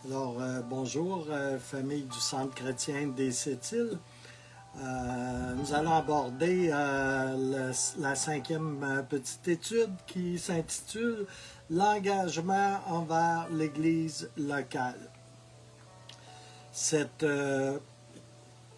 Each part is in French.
Bonjour, famille du Centre chrétien des Sept-Îles. Nous allons aborder la cinquième petite étude qui s'intitule « L'engagement envers l'Église locale ». Cette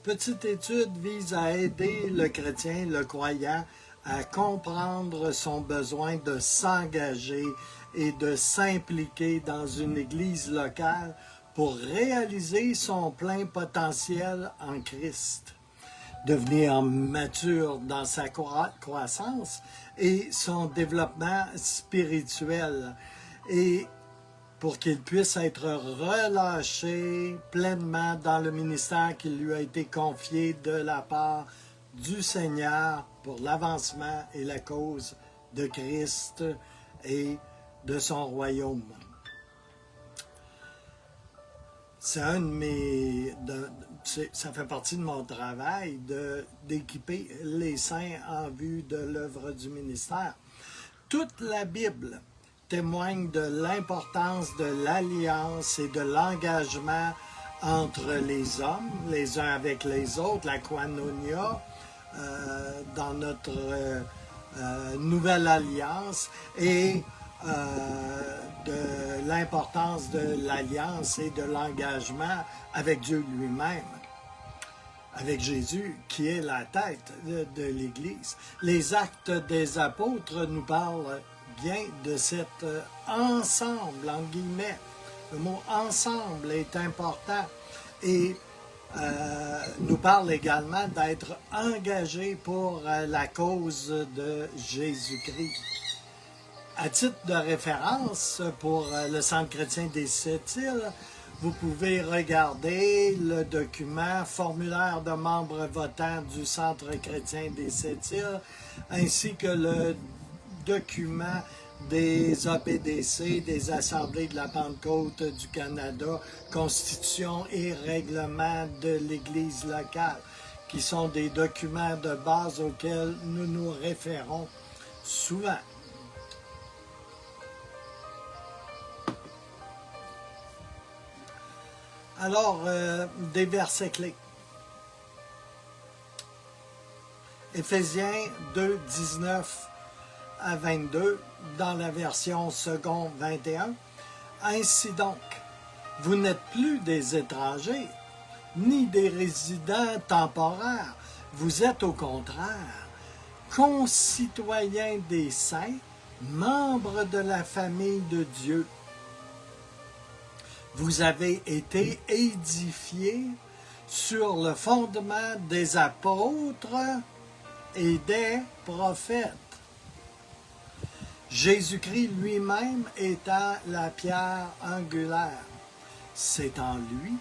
petite étude vise à aider le chrétien, le croyant, à comprendre son besoin de s'engager et de s'impliquer dans une église locale pour réaliser son plein potentiel en Christ, devenir mature dans sa croissance et son développement spirituel, et pour qu'il puisse être relâché pleinement dans le ministère qui lui a été confié de la part du Seigneur pour l'avancement et la cause de Christ et de son royaume. C'est ça fait partie de mon travail d'équiper les saints en vue de l'œuvre du ministère. Toute la Bible témoigne de l'importance de l'alliance et de l'engagement entre les hommes, les uns avec les autres, la koinonia, dans notre nouvelle alliance, et de l'importance de l'alliance et de l'engagement avec Dieu lui-même, avec Jésus qui est la tête de l'Église. Les Actes des Apôtres nous parlent bien de cet ensemble, en guillemets. Le mot « ensemble » est important et nous parle également d'être engagé pour la cause de Jésus-Christ. À titre de référence pour le Centre chrétien des Sept-Îles, vous pouvez regarder le document « Formulaire de membres votants du Centre chrétien des Sept-Îles » ainsi que le document des APDC, des Assemblées de la Pentecôte du Canada, Constitution et règlement de l'Église locale, qui sont des documents de base auxquels nous nous référons souvent. Alors, des versets clés. Éphésiens 2, 19 à 22, dans la version second 21. Ainsi donc, vous n'êtes plus des étrangers, ni des résidents temporaires. Vous êtes au contraire concitoyens des saints, membres de la famille de Dieu. Vous avez été édifiés sur le fondement des apôtres et des prophètes, Jésus-Christ lui-même étant la pierre angulaire. C'est en lui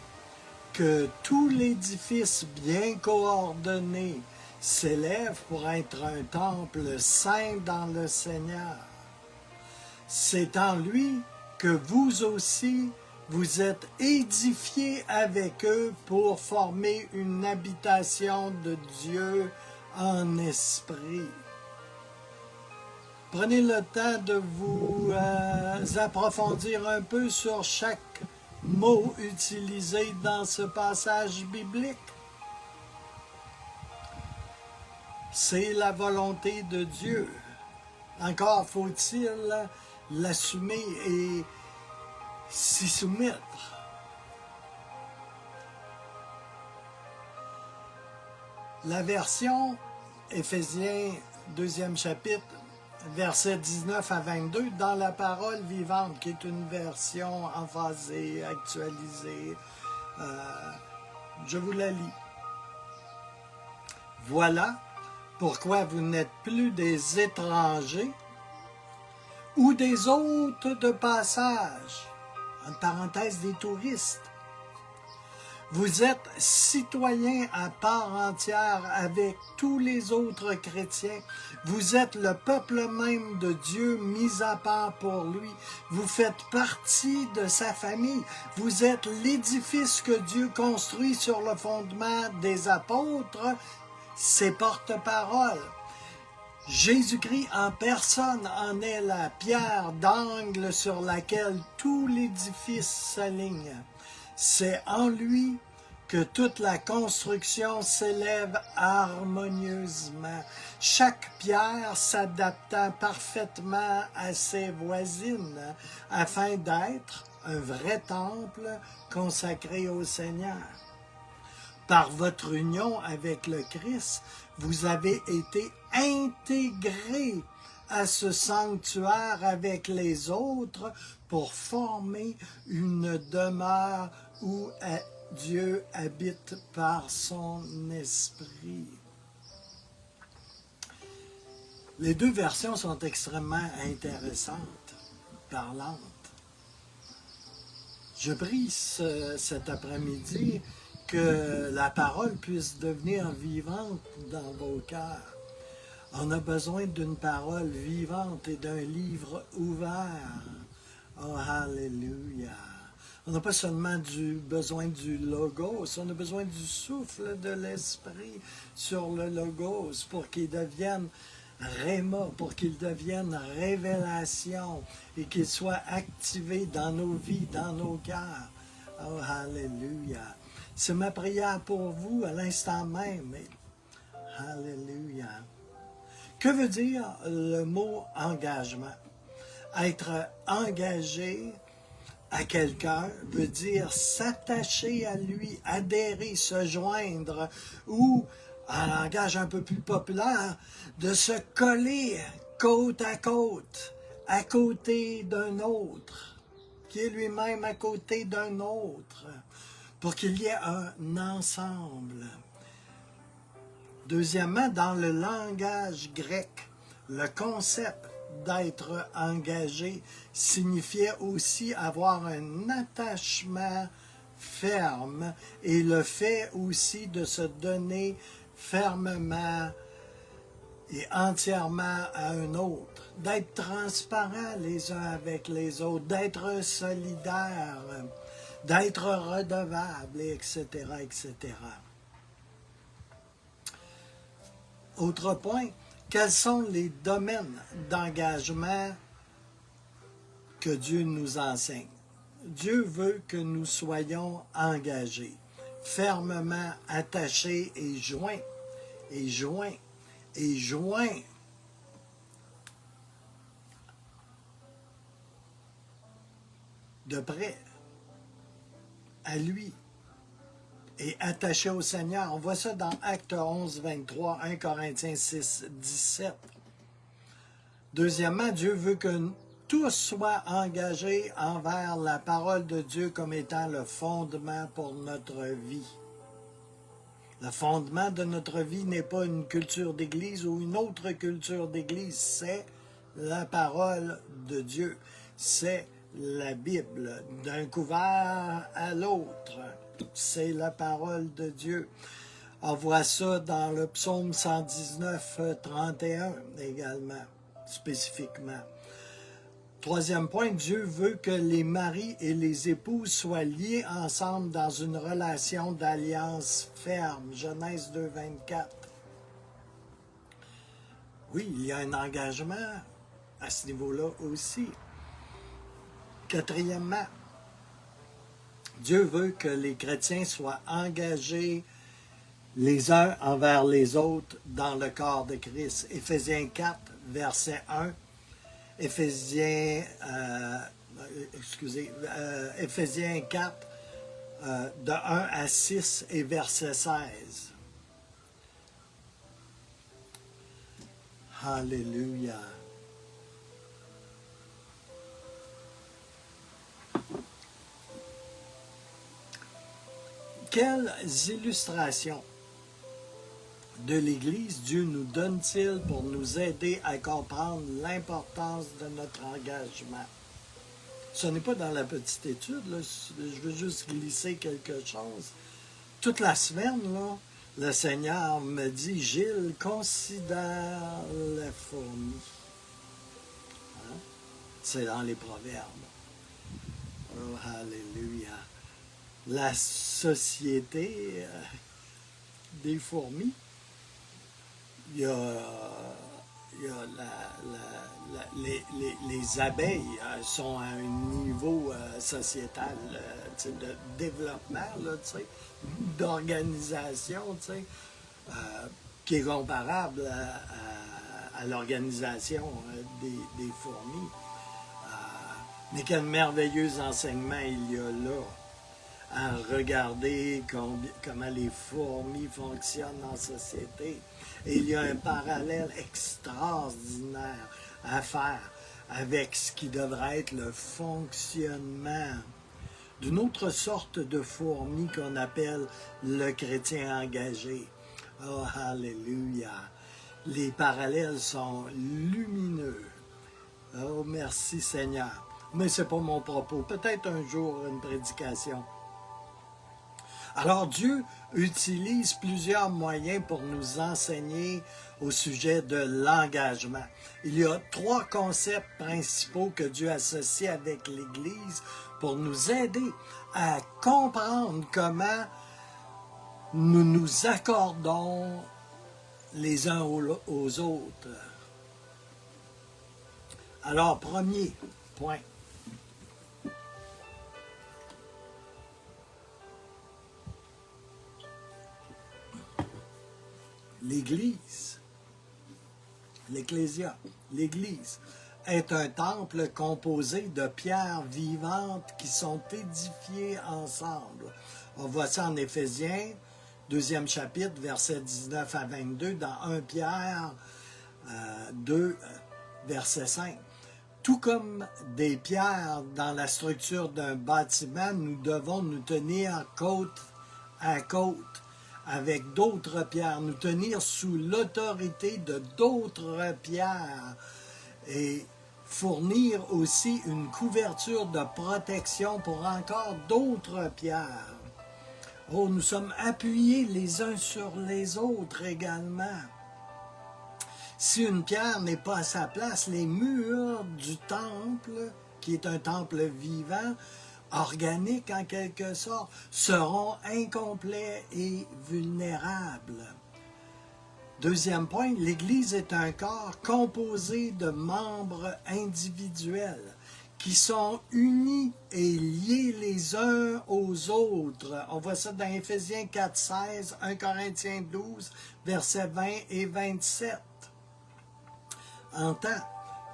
que tout l'édifice bien coordonné s'élève pour être un temple saint dans le Seigneur. C'est en lui que vous aussi, vous êtes édifiés avec eux pour former une habitation de Dieu en esprit. Prenez le temps de vous approfondir un peu sur chaque mot utilisé dans ce passage biblique. C'est la volonté de Dieu. Encore faut-il l'assumer et s'y soumettre. La version Éphésiens 2e chapitre, versets 19 à 22, dans la parole vivante, qui est une version emphasée, actualisée. Je vous la lis. Voilà pourquoi vous n'êtes plus des étrangers ou des hôtes de passage, en parenthèse des touristes. Vous êtes citoyens à part entière avec tous les autres chrétiens. Vous êtes le peuple même de Dieu mis à part pour lui. Vous faites partie de sa famille. Vous êtes l'édifice que Dieu construit sur le fondement des apôtres, ses porte-paroles. Jésus-Christ en personne en est la pierre d'angle sur laquelle tout l'édifice s'aligne. C'est en lui que toute la construction s'élève harmonieusement, chaque pierre s'adaptant parfaitement à ses voisines, afin d'être un vrai temple consacré au Seigneur. Par votre union avec le Christ, vous avez été intégrés à ce sanctuaire avec les autres pour former une demeure où Dieu habite par son esprit. Les deux versions sont extrêmement intéressantes, parlantes. Je prie cet après-midi que la parole puisse devenir vivante dans vos cœurs. On a besoin d'une parole vivante et d'un livre ouvert. Oh, alléluia! On n'a pas seulement besoin du logos, on a besoin du souffle de l'esprit sur le logos pour qu'il devienne réma, pour qu'il devienne révélation et qu'il soit activé dans nos vies, dans nos cœurs. Oh, alléluia! C'est ma prière pour vous à l'instant même. Alléluia! Que veut dire le mot engagement? Être engagé à quelqu'un veut dire s'attacher à lui, adhérer, se joindre, ou, en langage un peu plus populaire, de se coller côte à côté d'un autre, qui est lui-même à côté d'un autre, pour qu'il y ait un ensemble. Deuxièmement, dans le langage grec, le concept d'être engagé signifiait aussi avoir un attachement ferme et le fait aussi de se donner fermement et entièrement à un autre, d'être transparent les uns avec les autres, d'être solidaire, d'être redevable, etc., etc. Autre point, quels sont les domaines d'engagement que Dieu nous enseigne? Dieu veut que nous soyons engagés, fermement attachés et joints, de près à lui et attachés au Seigneur. On voit ça dans Actes 11, 23, 1 Corinthiens 6, 17. Deuxièmement, Dieu veut que tous soient engagés envers la parole de Dieu comme étant le fondement pour notre vie. Le fondement de notre vie n'est pas une culture d'église ou une autre culture d'église, c'est la parole de Dieu. C'est la Bible, d'un couvert à l'autre. C'est la parole de Dieu. On voit ça dans le psaume 119, 31 également, spécifiquement. Troisième point, Dieu veut que les maris et les épouses soient liés ensemble dans une relation d'alliance ferme. Genèse 2, 24. Oui, il y a un engagement à ce niveau-là aussi. Quatrièmement, Dieu veut que les chrétiens soient engagés les uns envers les autres dans le corps de Christ. Éphésiens 4, verset 1. Éphésiens 4, de 1 à 6 et verset 16. Alléluia. Quelles illustrations de l'Église Dieu nous donne-t-il pour nous aider à comprendre l'importance de notre engagement? Ce n'est pas dans la petite étude, là, je veux juste glisser quelque chose. Toute la semaine, là, le Seigneur me dit, Gilles, considère la fourmi. Hein? C'est dans les Proverbes. Oh, alléluia. La société des fourmis, il y il y a les abeilles sont à un niveau sociétal de développement, d'organisation, qui est comparable à l'organisation des fourmis. Mais quel merveilleux enseignement il y a là à regarder comment les fourmis fonctionnent en société. Et il y a un parallèle extraordinaire à faire avec ce qui devrait être le fonctionnement d'une autre sorte de fourmi qu'on appelle le chrétien engagé. Oh, alléluia! Les parallèles sont lumineux. Oh, merci Seigneur. Mais ce n'est pas mon propos. Peut-être un jour une prédication. Alors Dieu utilise plusieurs moyens pour nous enseigner au sujet de l'engagement. Il y a 3 concepts principaux que Dieu associe avec l'Église pour nous aider à comprendre comment nous nous accordons les uns aux autres. Alors, premier point. L'Église, l'Ecclésia, l'Église est un temple composé de pierres vivantes qui sont édifiées ensemble. On voit ça en Éphésiens, 2e chapitre, versets 19 à 22, dans 1 Pierre 2, verset 5. Tout comme des pierres dans la structure d'un bâtiment, nous devons nous tenir côte à côte avec d'autres pierres, nous tenir sous l'autorité de d'autres pierres et fournir aussi une couverture de protection pour encore d'autres pierres. Oh, nous sommes appuyés les uns sur les autres également. Si une pierre n'est pas à sa place, les murs du temple, qui est un temple vivant, organique en quelque sorte, seront incomplets et vulnérables. Deuxième point, l'Église est un corps composé de membres individuels qui sont unis et liés les uns aux autres. On voit ça dans Éphésiens 4, 16, 1 Corinthiens 12, versets 20 et 27. En tant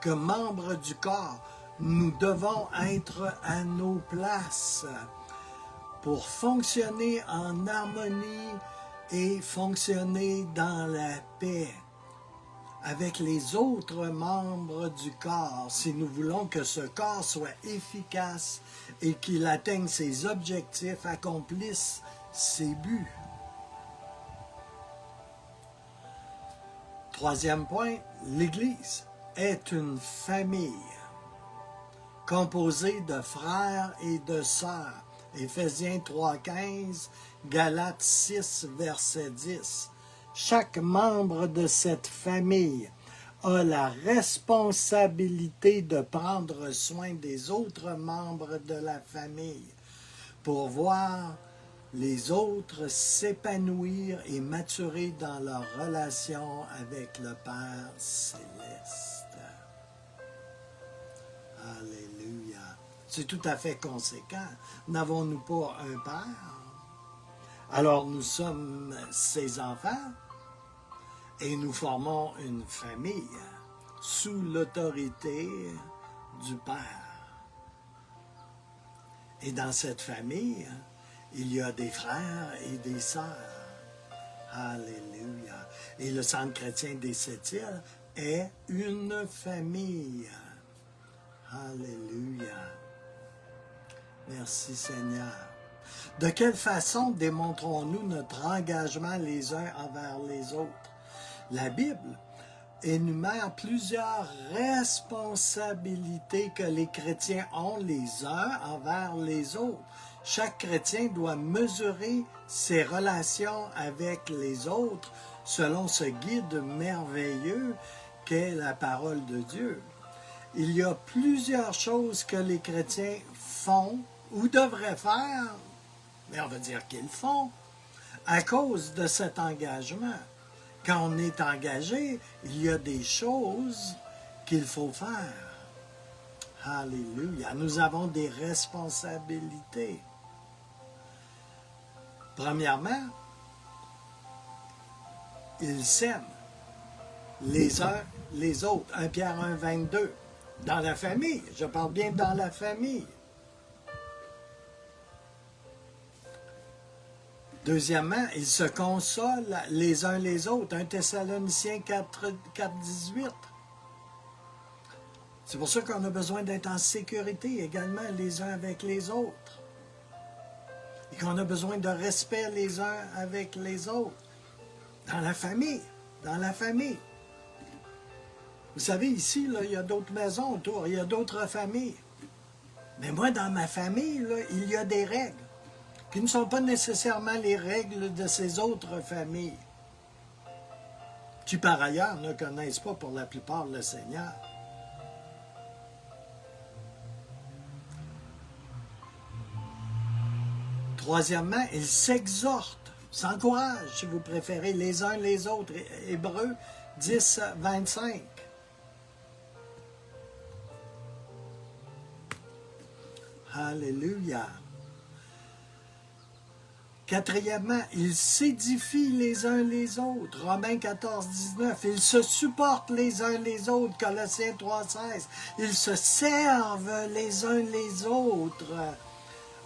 que membres du corps, nous devons être à nos places pour fonctionner en harmonie et fonctionner dans la paix avec les autres membres du corps si nous voulons que ce corps soit efficace et qu'il atteigne ses objectifs, accomplisse ses buts. Troisième point, l'Église est une famille composée de frères et de sœurs. Éphésiens 3,15, Galates 6, verset 10. Chaque membre de cette famille a la responsabilité de prendre soin des autres membres de la famille pour voir les autres s'épanouir et maturer dans leur relation avec le Père céleste. Alléluia. C'est tout à fait conséquent. N'avons-nous pas un Père? Alors nous sommes ses enfants et nous formons une famille sous l'autorité du Père. Et dans cette famille, il y a des frères et des sœurs. Alléluia. Et le Centre chrétien des Sept-Îles est une famille. Alléluia. Merci Seigneur. De quelle façon démontrons-nous notre engagement les uns envers les autres? La Bible énumère plusieurs responsabilités que les chrétiens ont les uns envers les autres. Chaque chrétien doit mesurer ses relations avec les autres selon ce guide merveilleux qu'est la parole de Dieu. Il y a plusieurs choses que les chrétiens font ou devraient faire, mais on va dire qu'ils font, à cause de cet engagement. quand on est engagé, il y a des choses qu'il faut faire. Alléluia. Nous avons des responsabilités. Premièrement, ils s'aiment les uns les autres. 1 Pierre 1, 22. Dans la famille. Je parle bien dans la famille. Deuxièmement, ils se consolent les uns les autres. 1 Thessaloniciens 4, 18. C'est pour ça qu'on a besoin d'être en sécurité également les uns avec les autres. Et qu'on a besoin de respect les uns avec les autres. Dans la famille. Dans la famille. Vous savez, ici, là, il y a d'autres maisons autour, il y a d'autres familles. Mais moi, dans ma famille, là, il y a des règles qui ne sont pas nécessairement les règles de ces autres familles, qui par ailleurs ne connaissent pas pour la plupart le Seigneur. Troisièmement, ils s'exhortent, s'encouragent, si vous préférez, les uns les autres. Hébreux 10, 25. Alléluia. Quatrièmement, ils s'édifient les uns les autres. Romains 14, 19. Ils se supportent les uns les autres. Colossiens 3, 16. Ils se servent les uns les autres.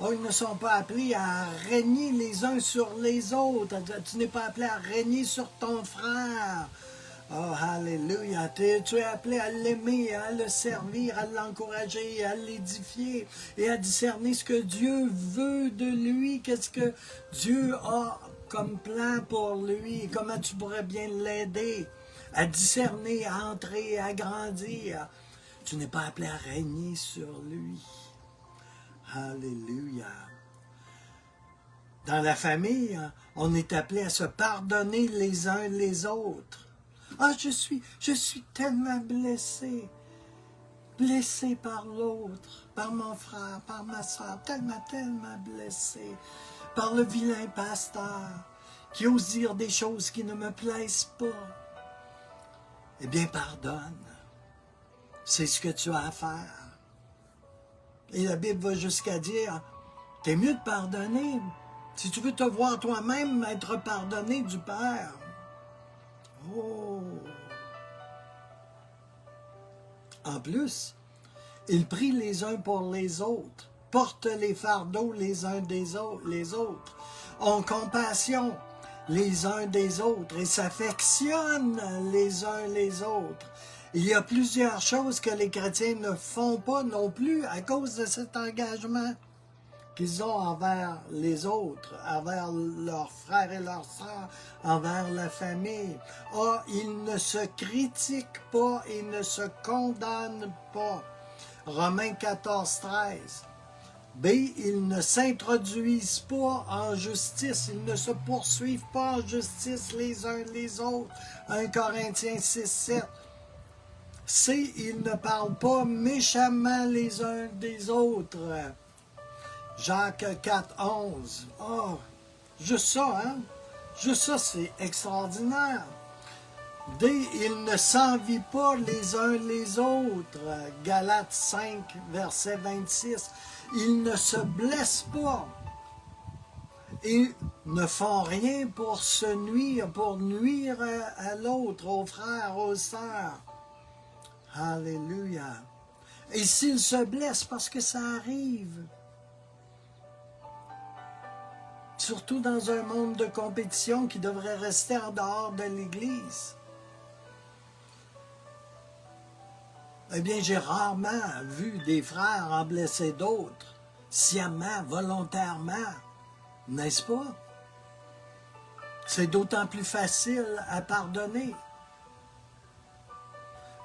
Oh, ils ne sont pas appelés à régner les uns sur les autres. Tu n'es pas appelé à régner sur ton frère. Oh, alléluia. Tu es appelé à l'aimer, à le servir, à l'encourager, à l'édifier et à discerner ce que Dieu veut de lui, qu'est-ce que Dieu a comme plan pour lui, comment tu pourrais bien l'aider à discerner, à entrer, à grandir. Tu n'es pas appelé à régner sur lui. Alléluia. Dans la famille, on est appelé à se pardonner les uns les autres. Ah, je suis tellement blessé par l'autre, par mon frère, par ma soeur, tellement blessé, par le vilain pasteur qui ose dire des choses qui ne me plaisent pas. Eh bien, pardonne. C'est ce que tu as à faire. Et la Bible va jusqu'à dire, t'es mieux de pardonner si tu veux te voir toi-même être pardonné du Père. Oh! En plus, ils prient les uns pour les autres, portent les fardeaux les uns des autres, les autres, ont compassion les uns des autres et s'affectionnent les uns les autres. Il y a plusieurs choses que les chrétiens ne font pas non plus à cause de cet engagement qu'ils ont envers les autres, envers leurs frères et leurs sœurs, envers la famille. Ah, ils ne se critiquent pas et ne se condamnent pas. Romains 14, 13. B, ils ne s'introduisent pas en justice, ils ne se poursuivent pas en justice les uns les autres. 1 Corinthiens 6, 7. C, ils ne parlent pas méchamment les uns des autres. Jacques 4, 11. Oh, juste ça, hein? Juste ça, c'est extraordinaire. D, ils ne s'envient pas les uns les autres. Galates 5, verset 26. Ils ne se blessent pas. Ils ne font rien pour se nuire, pour nuire à l'autre, aux frères, aux sœurs. Alléluia. Et s'ils se blessent, parce que ça arrive, surtout dans un monde de compétition qui devrait rester en dehors de l'Église. Eh bien, j'ai rarement vu des frères en blesser d'autres, sciemment, volontairement, n'est-ce pas? C'est d'autant plus facile à pardonner.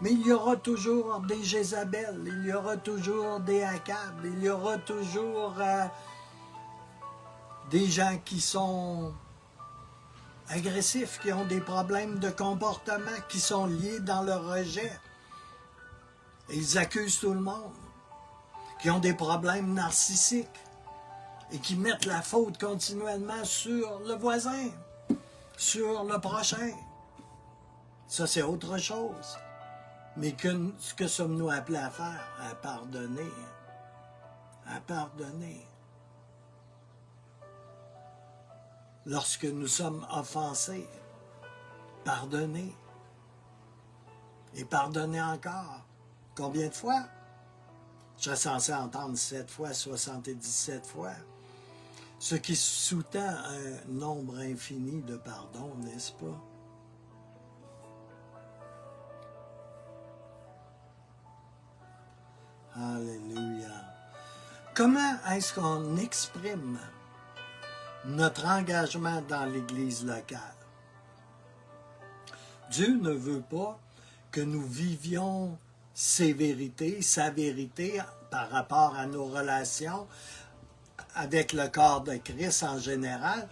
Mais il y aura toujours des Jézabel, il y aura toujours des Akab, il y aura toujours des gens qui sont agressifs, qui ont des problèmes de comportement, qui sont liés dans le rejet. Et ils accusent tout le monde, qui ont des problèmes narcissiques et qui mettent la faute continuellement sur le voisin, sur le prochain. Ça, c'est autre chose. Mais que sommes-nous appelés à faire? À pardonner. À pardonner. Lorsque nous sommes offensés, pardonner. Et pardonner encore. Combien de fois? Je serais censé entendre 7 fois, 77 fois. Ce qui sous-tend un nombre infini de pardons, n'est-ce pas? Alléluia. Comment est-ce qu'on exprime notre engagement dans l'Église locale? Dieu ne veut pas que nous vivions ses vérités, sa vérité par rapport à nos relations avec le corps de Christ en général,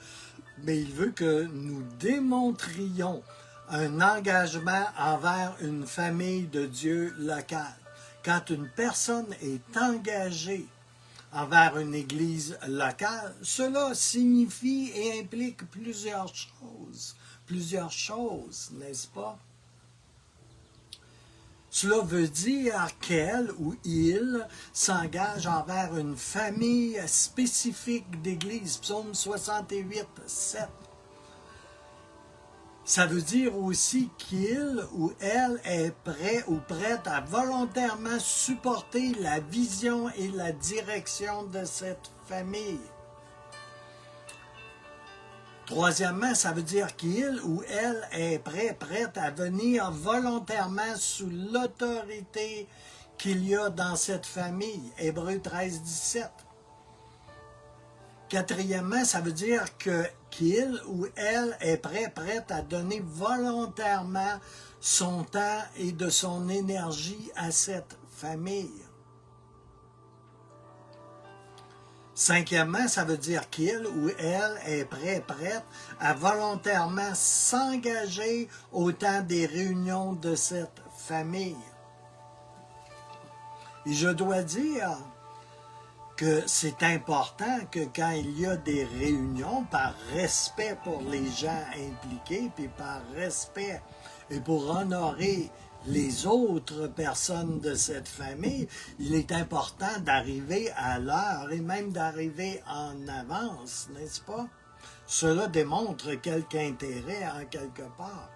mais il veut que nous démontrions un engagement envers une famille de Dieu locale. Quand une personne est engagée envers une église locale, cela signifie et implique plusieurs choses, n'est-ce pas? Cela veut dire qu'elle ou il s'engage envers une famille spécifique d'église. Psaume 68, 7. Ça veut dire aussi qu'il ou elle est prêt ou prête à volontairement supporter la vision et la direction de cette famille. Troisièmement, ça veut dire qu'il ou elle est prête à venir volontairement sous l'autorité qu'il y a dans cette famille. Hébreux 13, 17. Quatrièmement, ça veut dire qu'il ou elle est prête à donner volontairement son temps et de son énergie à cette famille. Cinquièmement, ça veut dire qu'il ou elle est prête à volontairement s'engager au temps des réunions de cette famille. Et je dois dire que c'est important que quand il y a des réunions, par respect pour les gens impliqués, puis par respect et pour honorer les autres personnes de cette famille, il est important d'arriver à l'heure et même d'arriver en avance, n'est-ce pas? Cela démontre quelque intérêt en quelque part.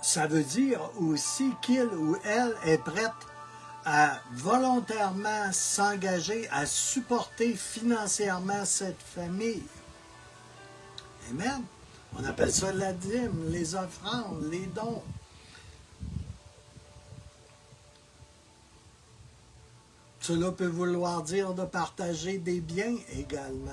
Ça veut dire aussi qu'il ou elle est prête à volontairement s'engager à supporter financièrement cette famille. Amen. On appelle ça la dîme, les offrandes, les dons. Cela peut vouloir dire de partager des biens également.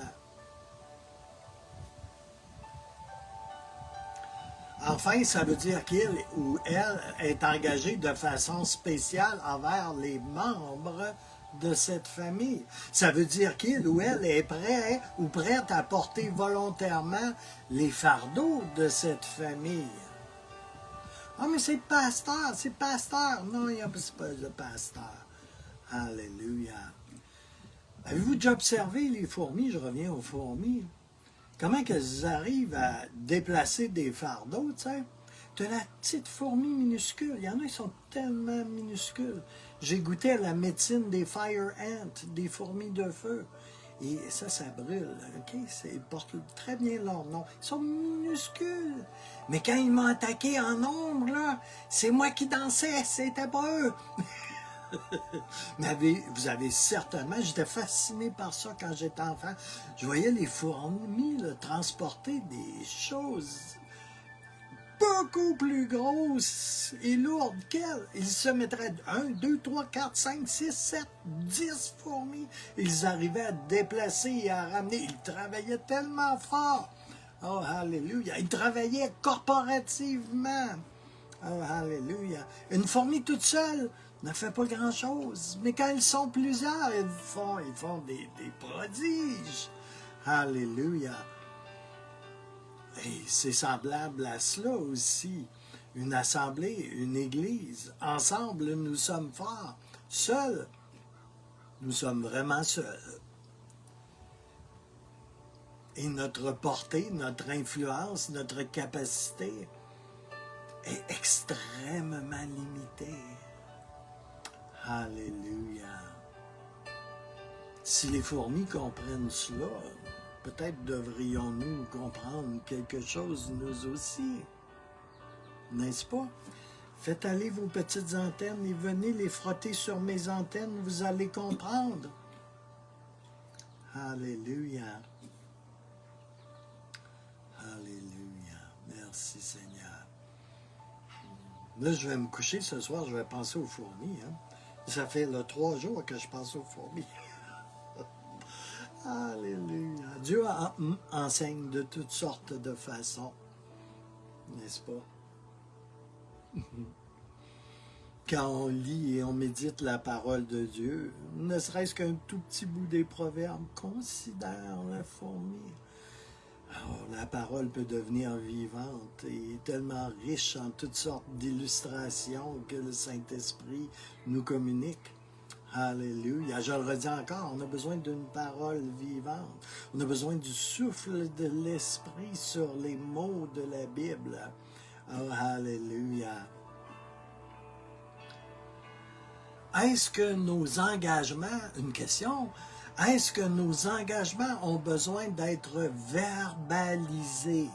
Enfin, ça veut dire qu'il ou elle est engagé de façon spéciale envers les membres de cette famille. Ça veut dire qu'il ou elle est prêt ou prête à porter volontairement les fardeaux de cette famille. Ah, mais c'est pasteur, c'est pasteur. Non, il n'y a pas de pasteur. Alléluia. Avez-vous déjà observé les fourmis? Je reviens aux fourmis. Comment qu'elles arrivent à déplacer des fardeaux, tu sais? Tu as la petite fourmi minuscule. Il y en a qui sont tellement minuscules. J'ai goûté à la médecine des fire ants, des fourmis de feu. Et ça brûle, OK? Ils portent très bien leur nom. Ils sont minuscules. Mais quand ils m'ont attaqué en nombre, là, c'est moi qui dansais, c'était pas eux. Mais vous avez certainement, j'étais fasciné par ça quand j'étais enfant. Je voyais les fourmis là, transporter des choses beaucoup plus grosses et lourdes qu'elles. Ils se mettraient 1, 2, 3, 4, 5, 6, 7, 10 fourmis. Ils arrivaient à déplacer et à ramener. Ils travaillaient tellement fort. Oh, alléluia. Ils travaillaient corporativement. Oh, alléluia. Une fourmi toute seule ne fait pas grand-chose. Mais quand ils sont plusieurs, ils font des prodiges. Alléluia. Et c'est semblable à cela aussi. Une assemblée, une église. Ensemble, nous sommes forts. Seuls, nous sommes vraiment seuls. et notre portée, notre influence, notre capacité est extrêmement limitée. Alléluia. Si les fourmis comprennent cela, peut-être devrions-nous comprendre quelque chose nous aussi, n'est-ce pas? Faites aller vos petites antennes et venez les frotter sur mes antennes, vous allez comprendre. Alléluia. Alléluia. Merci Seigneur. Là, je vais me coucher ce soir, je vais penser aux fourmis. Hein? Ça fait 3 jours que je pense aux fourmis. Alléluia. Dieu enseigne de toutes sortes de façons, n'est-ce pas? Quand on lit et on médite la parole de Dieu, ne serait-ce qu'un tout petit bout des proverbes, considère la fourmi. Alors, la parole peut devenir vivante et tellement riche en toutes sortes d'illustrations que le Saint-Esprit nous communique. Alléluia. Je le redis encore, on a besoin d'une parole vivante. On a besoin du souffle de l'Esprit sur les mots de la Bible. Oh, alléluia. Est-ce que nos engagements, une question, est-ce que nos engagements ont besoin d'être verbalisés,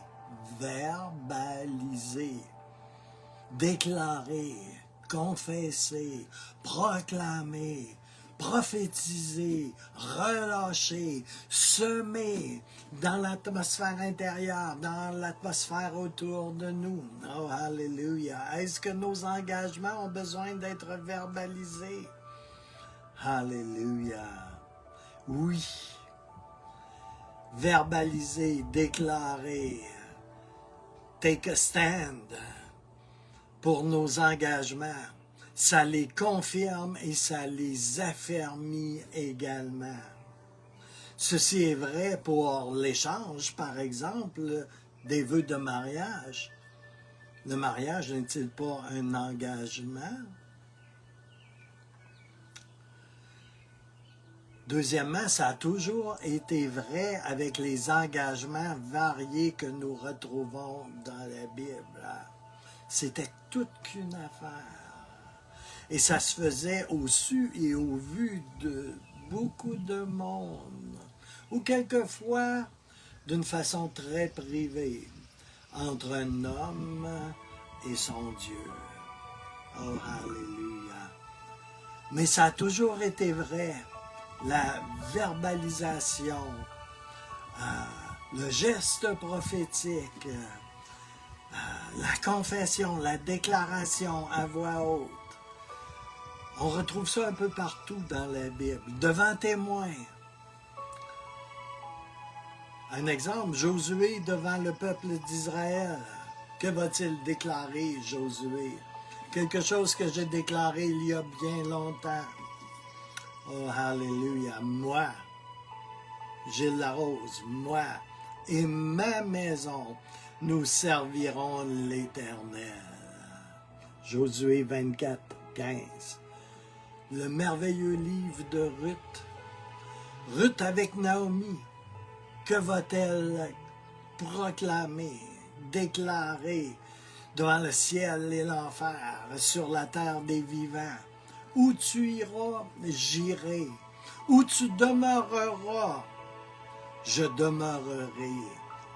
déclarés, confessés, proclamés, prophétisés, relâchés, semés dans l'atmosphère intérieure, dans l'atmosphère autour de nous? Oh, alléluia! Est-ce que nos engagements ont besoin d'être verbalisés? Alléluia! Oui. Verbaliser, déclarer, take a stand pour nos engagements. Ça les confirme et ça les affermit également. Ceci est vrai pour l'échange, par exemple, des vœux de mariage. Le mariage n'est-il pas un engagement? Deuxièmement, ça a toujours été vrai avec les engagements variés que nous retrouvons dans la Bible. C'était toute qu'une affaire. Et ça se faisait au su et au vu de beaucoup de monde, ou quelquefois d'une façon très privée, entre un homme et son Dieu. Oh, alléluia! Mais ça a toujours été vrai. La verbalisation, le geste prophétique, la confession, la déclaration à voix haute. On retrouve ça un peu partout dans la Bible, devant témoins. Un exemple, Josué devant le peuple d'Israël. Que va-t-il déclarer, Josué? Quelque chose que j'ai déclaré il y a bien longtemps. Oh, alléluia, moi, Gilles Larose, moi et ma maison, nous servirons l'Éternel. Josué 24, 15. Le merveilleux livre de Ruth. Ruth avec Naomi, que va-t-elle proclamer, déclarer devant le ciel et l'enfer, sur la terre des vivants? Où tu iras, j'irai. Où tu demeureras, je demeurerai.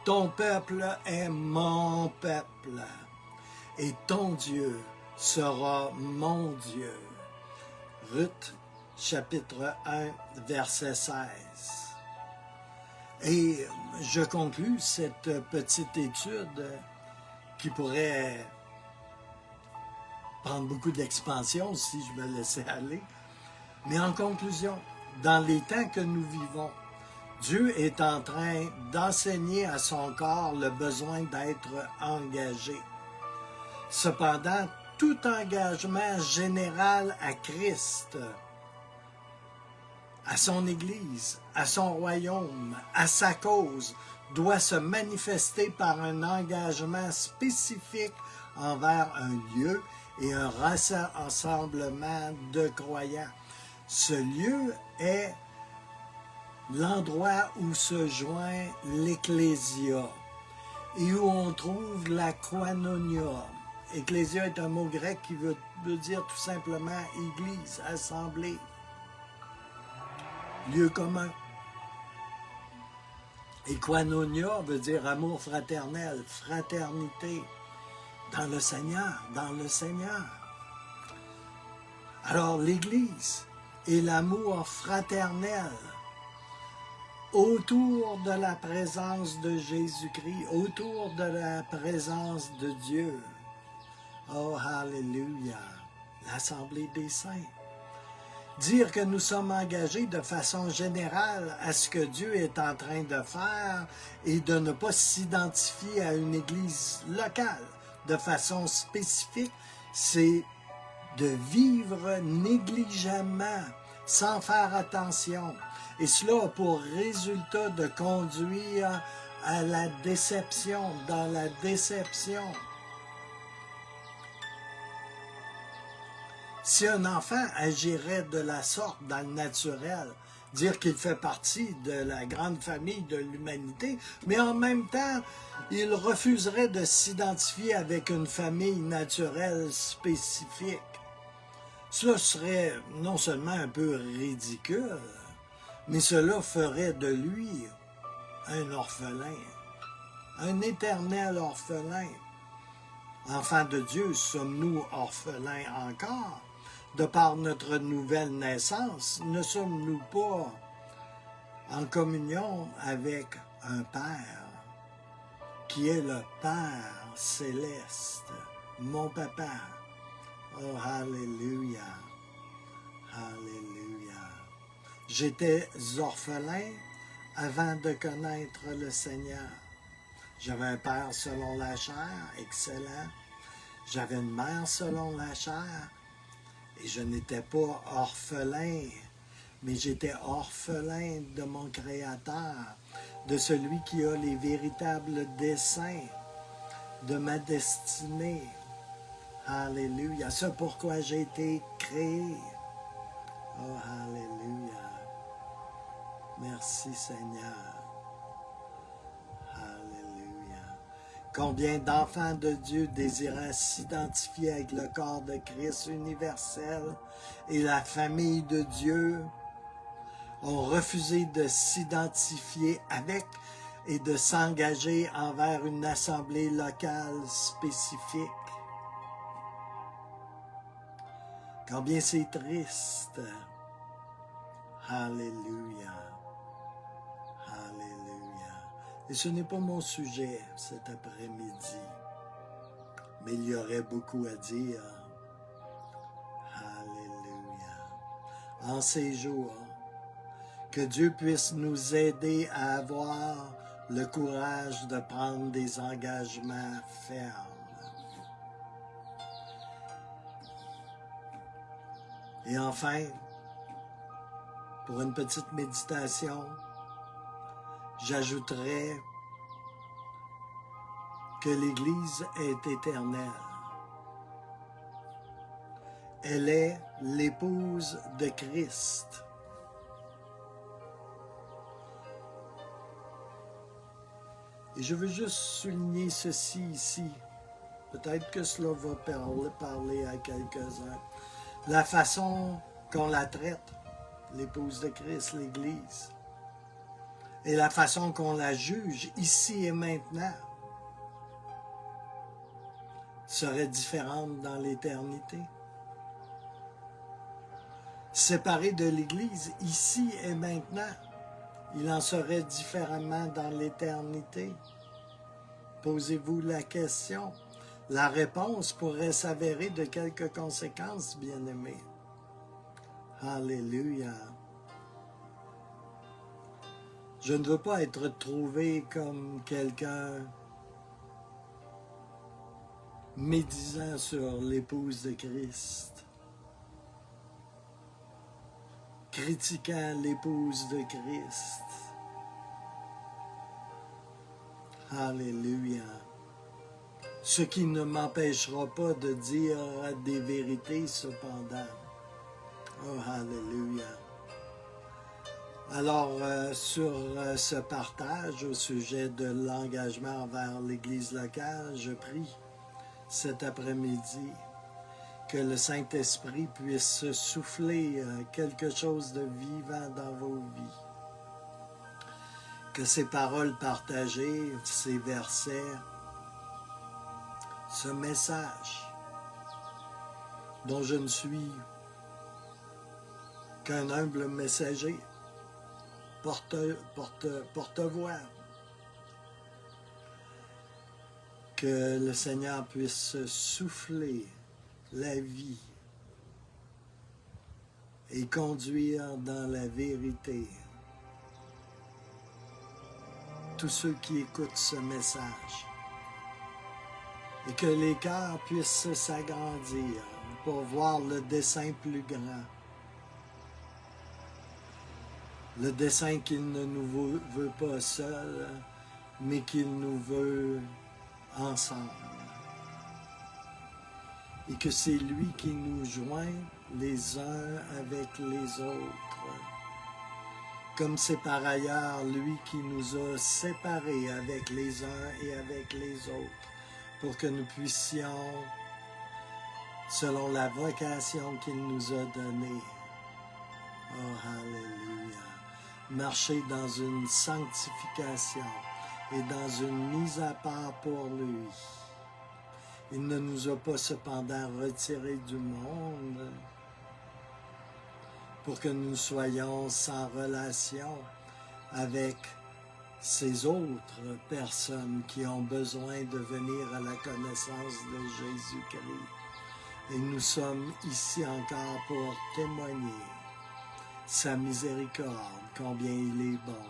Ton peuple est mon peuple, et ton Dieu sera mon Dieu. Ruth, chapitre 1, verset 16. Et je conclus cette petite étude qui pourrait prendre beaucoup d'expansion si je me laissais aller. Mais en conclusion, dans les temps que nous vivons, Dieu est en train d'enseigner à son corps le besoin d'être engagé. Cependant, tout engagement général à Christ, à son Église, à son royaume, à sa cause, doit se manifester par un engagement spécifique envers un lieu et un rassemblement de croyants. Ce lieu est l'endroit où se joint l'ecclésia et où on trouve la koinonia. Ecclésia est un mot grec qui veut dire tout simplement église, assemblée, lieu commun. Et koinonia veut dire amour fraternel, fraternité dans le Seigneur, dans le Seigneur. Alors l'Église est l'amour fraternel autour de la présence de Jésus-Christ, autour de la présence de Dieu. Oh, Alléluia, l'Assemblée des saints. Dire que nous sommes engagés de façon générale à ce que Dieu est en train de faire et de ne pas s'identifier à une église locale de façon spécifique, c'est de vivre négligemment, sans faire attention. Et cela a pour résultat de conduire à la déception, dans la déception. Si un enfant agirait de la sorte dans le naturel, dire qu'il fait partie de la grande famille de l'humanité, mais en même temps, il refuserait de s'identifier avec une famille naturelle spécifique. Cela serait non seulement un peu ridicule, mais cela ferait de lui un orphelin, un éternel orphelin. Enfants de Dieu, sommes-nous orphelins encore? De par notre nouvelle naissance, ne sommes-nous pas en communion avec un Père, qui est le Père céleste, mon Papa? Oh, Alléluia, Alléluia. J'étais orphelin avant de connaître le Seigneur. J'avais un père selon la chair, excellent. J'avais une mère selon la chair. Et je n'étais pas orphelin, mais j'étais orphelin de mon Créateur, de celui qui a les véritables desseins de ma destinée. Alléluia. C'est pourquoi j'ai été créé. Oh, Alléluia. Merci Seigneur. Alléluia. Combien d'enfants de Dieu désirant s'identifier avec le corps de Christ universel et la famille de Dieu ont refusé de s'identifier avec et de s'engager envers une assemblée locale spécifique. Combien c'est triste. Alléluia. Alléluia. Et ce n'est pas mon sujet cet après-midi, mais il y aurait beaucoup à dire. Alléluia. En ces jours, que Dieu puisse nous aider à avoir le courage de prendre des engagements fermes. Et enfin, pour une petite méditation, j'ajouterai que l'Église est éternelle. Elle est l'épouse de Christ. Et je veux juste souligner ceci ici. Peut-être que cela va parler à quelques-uns. La façon qu'on la traite, l'épouse de Christ, l'Église, et la façon qu'on la juge ici et maintenant serait différente dans l'éternité. Séparée de l'Église ici et maintenant, il en serait différemment dans l'éternité. Posez-vous la question. La réponse pourrait s'avérer de quelques conséquences, bien-aimés. Alléluia. Je ne veux pas être trouvé comme quelqu'un médisant sur l'épouse de Christ, critiquant l'épouse de Christ. Alléluia. Ce qui ne m'empêchera pas de dire des vérités cependant. Oh, Alléluia. Alors, sur ce partage au sujet de l'engagement envers l'Église locale, je prie cet après-midi que le Saint-Esprit puisse souffler quelque chose de vivant dans vos vies. Que ces paroles partagées, ces versets, ce message dont je ne suis qu'un humble messager, porte-voix, que le Seigneur puisse souffler la vie et conduire dans la vérité tous ceux qui écoutent ce message et que les cœurs puissent s'agrandir pour voir le dessein plus grand, le dessein qu'il ne nous veut pas seul, mais qu'il nous veut ensemble. Et que c'est lui qui nous joint les uns avec les autres. Comme c'est par ailleurs lui qui nous a séparés avec les uns et avec les autres, pour que nous puissions, selon la vocation qu'il nous a donnée, oh Alléluia, marcher dans une sanctification et dans une mise à part pour lui. Il ne nous a pas cependant retirés du monde pour que nous soyons sans relation avec ces autres personnes qui ont besoin de venir à la connaissance de Jésus-Christ. Et nous sommes ici encore pour témoigner sa miséricorde, combien il est bon,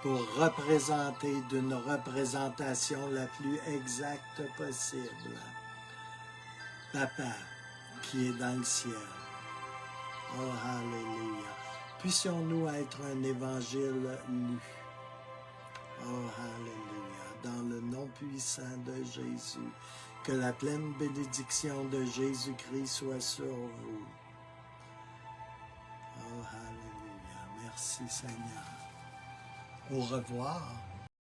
pour représenter d'une représentation la plus exacte possible Papa qui est dans le ciel. Oh, Alléluia. Puissions-nous être un évangile lu. Oh, Alléluia. Dans le nom puissant de Jésus. Que la pleine bénédiction de Jésus-Christ soit sur vous. Oh, Alléluia. Merci Seigneur. Au revoir.